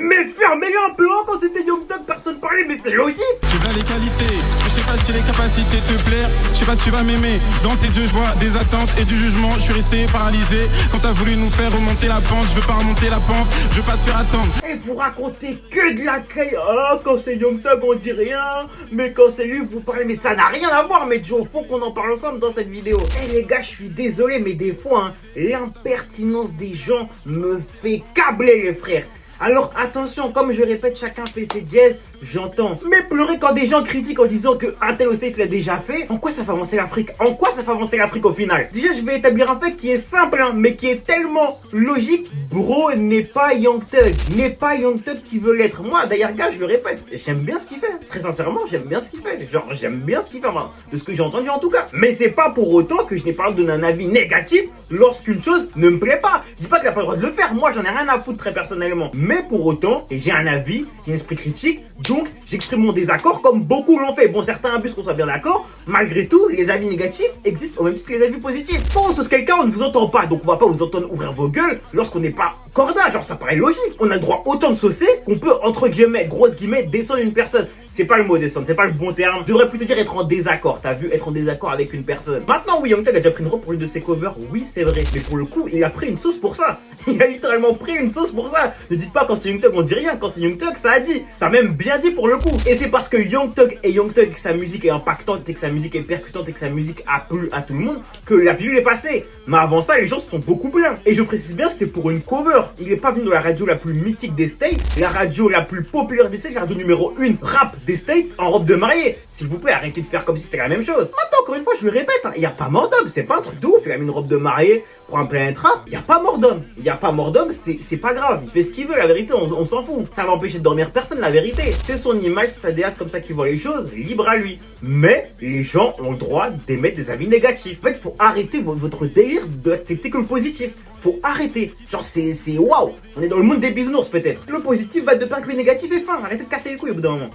Mais fermez-la un peu, hein, quand c'était Young Thug, personne parlait, mais c'est logique. Tu veux les qualités, mais je sais pas si les capacités te plaire. Je sais pas si tu vas m'aimer. Dans tes yeux, je vois des attentes et du jugement. Je suis resté paralysé quand t'as voulu nous faire remonter la pente. Je veux pas remonter la pente, je veux pas te faire attendre. Et vous racontez que de la caille. Ah, quand c'est Young Thug, on dit rien. Mais quand c'est lui, vous parlez. Mais ça n'a rien à voir, mais Joe, faut qu'on en parle ensemble dans cette vidéo. Eh les gars, je suis désolé, mais des fois, hein, l'impertinence des gens me fait câbler, les frères. Alors attention, comme je répète, chacun fait ses jazz, j'entends. Mais pleurer quand des gens critiquent en disant que un tel ou tel l'a déjà fait, en quoi ça fait avancer l'Afrique? En quoi ça fait avancer l'Afrique au final? Déjà, je vais établir un fait qui est simple, hein, mais qui est tellement logique. Bro n'est pas Young Thug. N'est pas Young Thug qui veut l'être. Moi, d'ailleurs, gars, je le répète, j'aime bien ce qu'il fait. Très sincèrement, j'aime bien ce qu'il fait. Genre, j'aime bien ce qu'il fait, enfin, de ce que j'ai entendu en tout cas. Mais c'est pas pour autant que je n'ai pas le droit de donner un avis négatif lorsqu'une chose ne me plaît pas. Je dis pas qu'il n'a pas le droit de le faire. Moi, j'en ai rien à foutre très personnellement. Mais pour autant, j'ai un avis, j'ai un esprit critique, donc j'exprime mon désaccord comme beaucoup l'ont fait. Bon, certains abusent qu'on soit bien d'accord. Malgré tout, les avis négatifs existent au même titre que les avis positifs. Quand on sauce quelqu'un, on ne vous entend pas, donc on va pas vous entendre ouvrir vos gueules lorsqu'on n'est pas corda. Genre, ça paraît logique. On a le droit autant de saucer qu'on peut, entre guillemets, grosses guillemets, descendre une personne. C'est pas le mot descendre, c'est pas le bon terme. Je devrais plutôt dire être en désaccord, t'as vu, être en désaccord avec une personne. Maintenant, oui, Young Thug a déjà pris une robe pour une de ses covers, oui, c'est vrai. Mais pour le coup, il a pris une sauce pour ça. Il a littéralement pris une sauce pour ça. Ne dites pas quand c'est Young Thug, on dit rien. Quand c'est Young Thug, ça a dit. Ça a même bien dit pour le coup. Et c'est parce que Young Thug et Young Thug, que sa musique est impactante et que sa musique est percutante et que sa musique a plu à tout le monde, que la pilule est passée. Mais avant ça, les gens se sont beaucoup plaints. Et je précise bien, c'était pour une cover. Il est pas venu de la radio la plus mythique des States, la radio la plus populaire des States, la radio numéro 1 rap des States, en robe de mariée. S'il vous plaît, arrêtez de faire comme si c'était la même chose. Maintenant, encore une fois, je le répète, il n'y a pas mort d'homme, c'est pas un truc de ouf. Il a mis une robe de mariée pour un Planet Rap, il n'y a pas mort d'homme. Il n'y a pas mort d'homme, c'est pas grave. Il fait ce qu'il veut, la vérité, on s'en fout. Ça va empêcher de dormir personne, la vérité. C'est son image, c'est sa déesse comme ça qu'il voit les choses, libre à lui. Mais les gens ont le droit d'émettre des avis négatifs. En fait, faut arrêter votre délire d'accepter que le positif. Faut arrêter. Genre, c'est waouh. On est dans le monde des bisounours peut-être. Le positif va de pair que le négatif est fin. Arrêtez de casser les couilles au bout d'un moment.